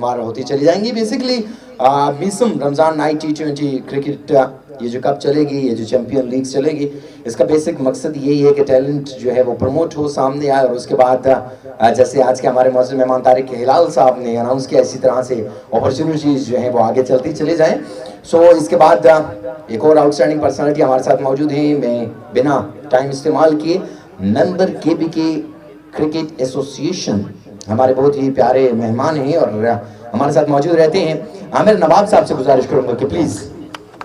हमारा होती चली जाएंगी। Basically 20 Ramzan night T20 cricket ये जो कप चलेगी, ये जो चैम्पियन लीग चलेगी, इसका बेसिक मकसद यही है कि टैलेंट जो है वो प्रमोट हो, सामने आए, और उसके बाद जैसे आज के हमारे मौजूद मेहमान तारिक हिलाल साहब ने अनाउंस किया, इसी तरह से अपॉर्चुनिटीज़ जो है वो आगे चलती चले जाएँ। सो इसके बाद एक और आउटस्टैंडिंग पर्सनैलिटी हमारे साथ मौजूद है। मैं बिना टाइम इस्तेमाल किए मेंबर KBK क्रिकेट एसोसिएशन हमारे बहुत ही प्यारे मेहमान हैं और हमारे साथ मौजूद रहते हैं। आमिर नवाब साहब से गुजारिश करूंगा कि please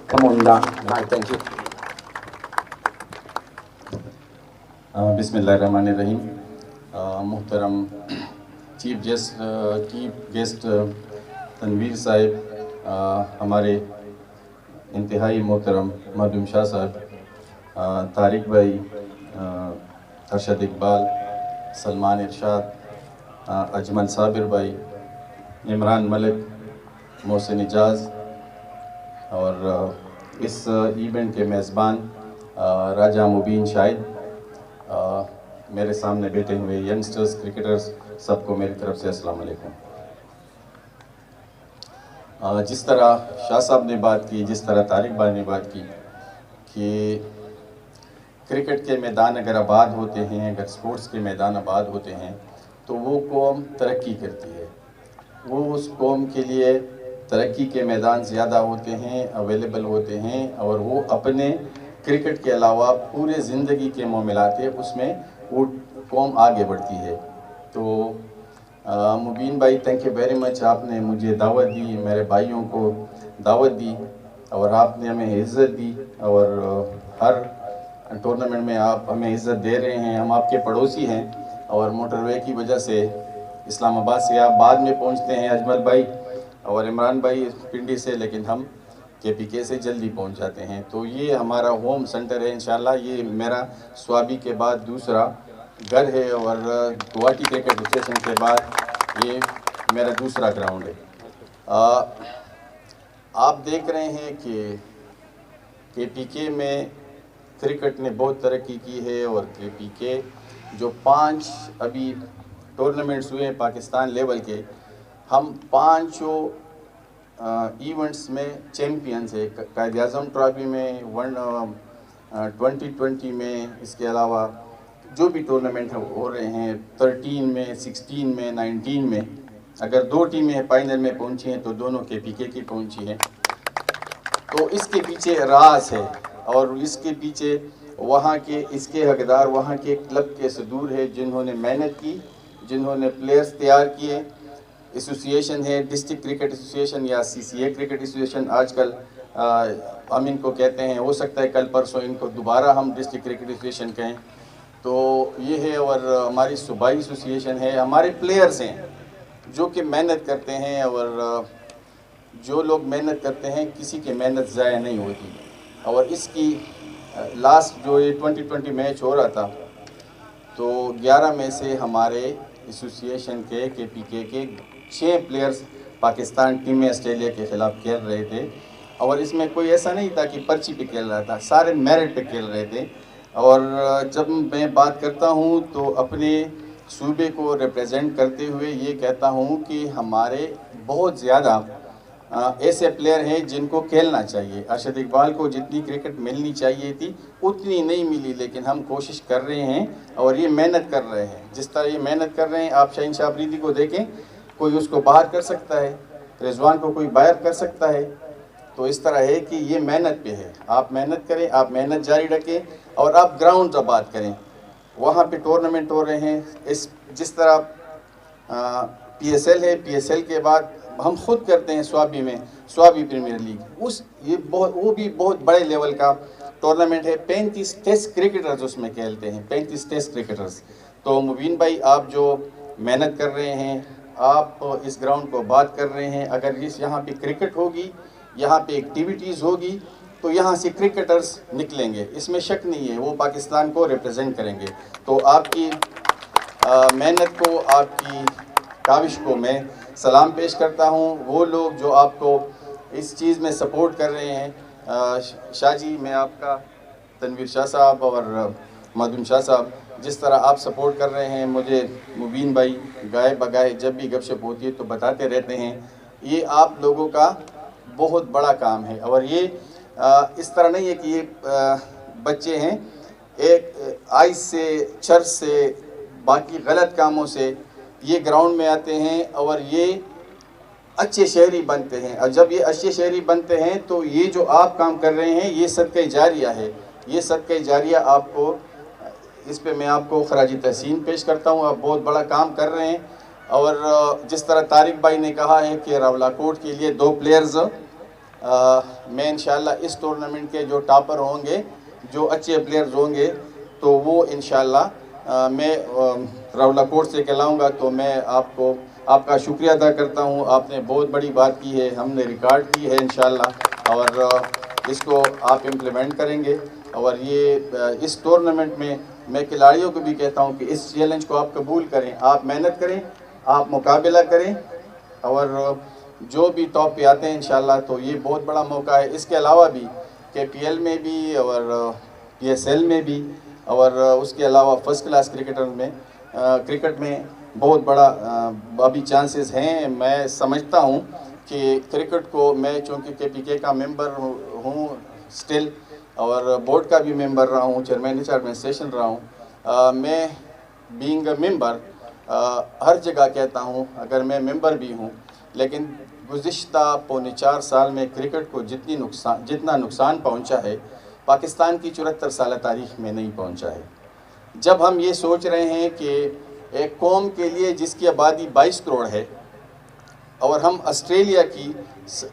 come on the mic. Thank you. बिस्मिल्लाहिर्रहमानिर्रहीम। मुहतरम चीफ गेस्ट तनवीर साहब, हमारे इंतहाई मोहतरम मखदूम शाह साहब, तारिक भाई, अरशद इकबाल, सलमान इरशाद, अजमल साबिर भाई, इमरान मलिक, मोहसिन इजाज़, और इस इवेंट के मेज़बान राजा मुबीन शाहिद, मेरे सामने बैठे हुए यंगस्टर्स क्रिकेटर्स, सबको मेरी तरफ से अस्सलाम वालेकुम। जिस तरह शाह साहब ने बात की, जिस तरह तारिक भाई ने बात की कि क्रिकेट के मैदान अगर आबाद होते हैं, अगर स्पोर्ट्स के मैदान आबाद होते हैं तो वो कौम तरक्की करती है। वो उस कौम के लिए तरक्की के मैदान ज़्यादा होते हैं, अवेलेबल होते हैं, और वो अपने क्रिकेट के अलावा पूरे ज़िंदगी के मामलात है उसमें वो कौम आगे बढ़ती है। तो मुबीन भाई, थैंक यू वेरी मच, आपने मुझे दावत दी, मेरे भाइयों को दावत दी, और आपने हमें इज़्ज़त दी, और हर टूर्नामेंट में आप हमें इज़्ज़त दे रहे हैं। हम आपके पड़ोसी हैं, और मोटरवे की वजह से इस्लामाबाद से आप बाद में पहुंचते हैं, अजमल भाई और इमरान भाई पिंडी से, लेकिन हम KPK से जल्दी पहुंच जाते हैं। तो ये हमारा होम सेंटर है इंशाल्लाह। ये मेरा स्वाबी के बाद दूसरा घर है, और गुवाहाटी क्रिकेट एसोसिएशन के बाद ये मेरा दूसरा ग्राउंड है। आप देख रहे हैं कि KPK में क्रिकेट ने बहुत तरक्की की है, और KPK जो 5 अभी टूर्नामेंट्स हुए हैं पाकिस्तान लेवल के, हम 5 इवेंट्स में चैम्पियंस है। कायद आज़म ट्रॉफी में, 2020 में, इसके अलावा जो भी टूर्नामेंट हो रहे हैं 13 में, 16 में, 19 में, अगर 2 टीमें फाइनल में पहुंची हैं तो दोनों KPK की पहुंची हैं। तो इसके पीछे राज है, और इसके पीछे वहाँ के इसके हकदार वहाँ के क्लब के सदूर है, जिन्होंने मेहनत की, जिन्होंने प्लेयर्स तैयार किए। एसोसिएशन है डिस्ट्रिक्ट क्रिकेट एसोसिएशन या CCA क्रिकेट एसोसिएशन आजकल हम इनको कहते हैं, हो सकता है कल परसों इनको दोबारा हम डिस्ट्रिक्ट क्रिकेट एसोसिएशन कहें। तो ये है, और हमारी सूबाई एसोसिएशन है। हमारे प्लेयर्स हैं जो कि मेहनत करते हैं, और जो लोग मेहनत करते हैं किसी की मेहनत ज़ाया नहीं होती। और इसकी लास्ट जो ये 2020 मैच हो रहा था, तो 11 में से हमारे एसोसिएशन के KPK के 6 प्लेयर्स पाकिस्तान टीम में ऑस्ट्रेलिया के ख़िलाफ़ खेल रहे थे, और इसमें कोई ऐसा नहीं था कि पर्ची पे खेल रहा था, सारे मेरिट पे खेल रहे थे। और जब मैं बात करता हूँ तो अपने सूबे को रिप्रेजेंट करते हुए ये कहता हूँ कि हमारे बहुत ज़्यादा ऐसे प्लेयर हैं जिनको खेलना चाहिए। अरशद इकबाल को जितनी क्रिकेट मिलनी चाहिए थी उतनी नहीं मिली, लेकिन हम कोशिश कर रहे हैं और ये मेहनत कर रहे हैं। जिस तरह ये मेहनत कर रहे हैं, आप शाहीन शाह अफरीदी को देखें, कोई उसको बाहर कर सकता है, रिजवान को कोई बाहर कर सकता है। तो इस तरह है कि ये मेहनत पे है। आप मेहनत करें, आप मेहनत जारी रखें, और आप ग्राउंड आबाद करें। वहाँ पे टूर्नामेंट हो रहे हैं, इस जिस तरह PSL है, PSL के बाद हम खुद करते हैं स्वाबी में, स्वाबी प्रीमियर लीग, वो भी बहुत बड़े लेवल का टूर्नामेंट है। 35 टेस्ट क्रिकेटर्स उसमें खेलते हैं, 35 टेस्ट क्रिकेटर्स। तो मुबीन भाई, आप जो मेहनत कर रहे हैं, आप इस ग्राउंड को बात कर रहे हैं, अगर यहाँ पे क्रिकेट होगी, यहाँ पे एक्टिविटीज़ होगी, तो यहाँ से क्रिकेटर्स निकलेंगे, इसमें शक नहीं है, वो पाकिस्तान को रिप्रेजेंट करेंगे। तो आपकी मेहनत को, आपकी काविश को मैं सलाम पेश करता हूँ। वो लोग जो आपको इस चीज़ में सपोर्ट कर रहे हैं, शाह जी, मैं आपका, तनवीर शाह साहब और मखदूम शाह साहब, جس طرح آپ سپورٹ کر رہے ہیں مجھے، مبین بھائی گائے بگائے جب بھی گپ شپ ہوتی ہے تو بتاتے رہتے ہیں، یہ آپ لوگوں کا بہت بڑا کام ہے. اور یہ اس طرح نہیں ہے کہ یہ بچے ہیں ایک آئس سے، چرچ سے، باقی غلط کاموں سے یہ گراؤنڈ میں آتے ہیں اور یہ اچھے شہری بنتے ہیں. اور جب یہ اچھے شہری بنتے ہیں تو یہ جو آپ کام کر رہے ہیں یہ صدقہ جاریہ ہے. یہ صدقہ جاریہ آپ کو، اس پہ میں آپ کو خراج تحسین پیش کرتا ہوں. آپ بہت بڑا کام کر رہے ہیں. اور جس طرح طارق بھائی نے کہا ہے کہ راولا کوٹ کے لیے 2 پلیئرز، میں انشاءاللہ اس ٹورنامنٹ کے جو ٹاپر ہوں گے، جو اچھے پلیئرز ہوں گے، تو وہ انشاءاللہ میں راولا کوٹ سے کہلاؤں گا. تو میں آپ کا شکریہ ادا کرتا ہوں. آپ نے بہت بڑی بات کی ہے، ہم نے ریکارڈ کی ہے انشاءاللہ، اور اس کو آپ امپلیمنٹ کریں گے. اور یہ اس ٹورنامنٹ میں کھلاڑیوں کو بھی کہتا ہوں کہ اس چیلنج کو آپ قبول کریں، آپ محنت کریں، آپ مقابلہ کریں، اور جو بھی ٹاپ پہ آتے ہیں انشاءاللہ تو یہ بہت بڑا موقع ہے. اس کے علاوہ بھی KPL میں بھی اور PSL میں بھی، اور اس کے علاوہ فرسٹ کلاس کرکٹ میں بہت بڑا ابھی چانسز ہیں. میں سمجھتا ہوں کہ کرکٹ کو، میں چونکہ KPK کا ممبر ہوں سٹل، اور بورڈ کا بھی ممبر رہا ہوں، چیئرمین ایڈمنسٹریشن رہا ہوں. میں بینگ اے ممبر ہر جگہ کہتا ہوں، اگر میں ممبر بھی ہوں، لیکن گزشتہ 4.25 سال میں کرکٹ کو جتنا نقصان پہنچا ہے پاکستان کی 74 سالہ تاریخ میں نہیں پہنچا ہے. جب ہم یہ سوچ رہے ہیں کہ ایک قوم کے لیے جس کی آبادی 22 کروڑ ہے، اور ہم آسٹریلیا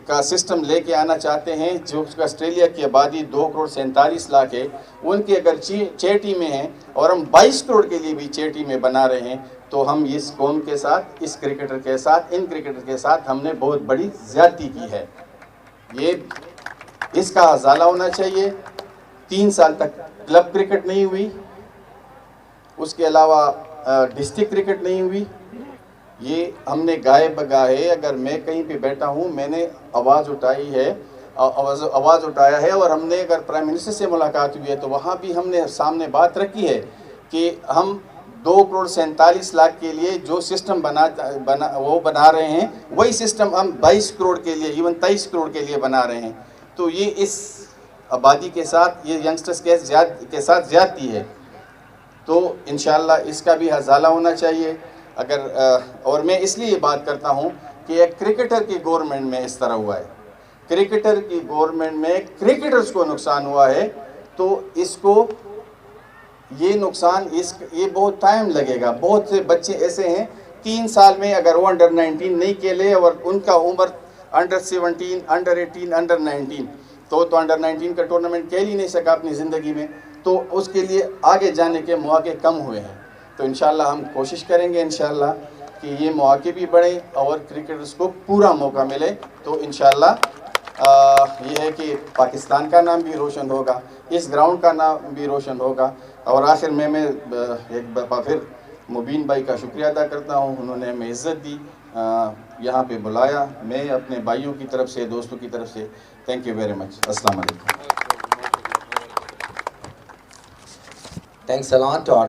کا سسٹم لے کے آنا چاہتے ہیں، جو آسٹریلیا کی آبادی 2 کروڑ 47 لاکھ ہے، ان کی اگر 6 ٹیمیں ہیں اور ہم 22 کروڑ کے لیے بھی 6 ٹیمیں بنا رہے ہیں، تو ہم اس قوم کے ساتھ، اس کرکٹر کے ساتھ، ان کرکٹر کے ساتھ ہم نے بہت بڑی زیادتی کی ہے. اس کا ازالہ ہونا چاہیے. 3 سال تک کلب کرکٹ نہیں ہوئی، اس کے علاوہ ڈسٹرکٹ کرکٹ نہیں ہوئی. یہ ہم نے گائے بگائے، اگر میں کہیں پہ بیٹھا ہوں، میں نے آواز اٹھایا ہے، اور ہم نے اگر پرائم منسٹر سے ملاقات ہوئی ہے تو وہاں بھی ہم نے سامنے بات رکھی ہے کہ ہم 2 کروڑ 47 لاکھ کے لیے جو سسٹم بنا رہے ہیں، وہی سسٹم ہم 22 کروڑ کے لیے، ایون 23 کروڑ کے لیے بنا رہے ہیں. تو یہ اس آبادی کے ساتھ، یہ ینگسٹرز کے ساتھ زیادتی ہے. تو انشاءاللہ اس کا بھی ازالہ ہونا چاہیے. اور میں اس لیے یہ بات کرتا ہوں کہ ایک کرکٹر کی گورنمنٹ میں اس طرح ہوا ہے، کرکٹر کی گورنمنٹ میں کرکٹرز کو نقصان ہوا ہے، تو اس کو یہ نقصان، یہ بہت ٹائم لگے گا. بہت سے بچے ایسے ہیں 3 سال میں اگر وہ انڈر 19 نہیں کھیلے، اور ان کا عمر انڈر 17، انڈر 18، انڈر 19، تو انڈر 19 کا ٹورنامنٹ کھیل ہی نہیں سکا اپنی زندگی میں، تو اس کے لیے آگے جانے کے مواقع کم ہوئے ہیں. تو انشاءاللہ ہم کوشش کریں گے انشاءاللہ کہ یہ مواقع بھی بڑھیں اور کرکٹرز کو پورا موقع ملے. تو انشاءاللہ یہ ہے کہ پاکستان کا نام بھی روشن ہوگا، اس گراؤنڈ کا نام بھی روشن ہوگا. اور آخر میں ایک دفعہ پھر مبین بھائی کا شکریہ ادا کرتا ہوں، انہوں نے ہمیں عزت دی، یہاں پہ بلایا. میں اپنے بھائیوں کی طرف سے، دوستوں کی طرف سے تھینک یو ویری مچ. السلام علیکم. Thanks a lot to our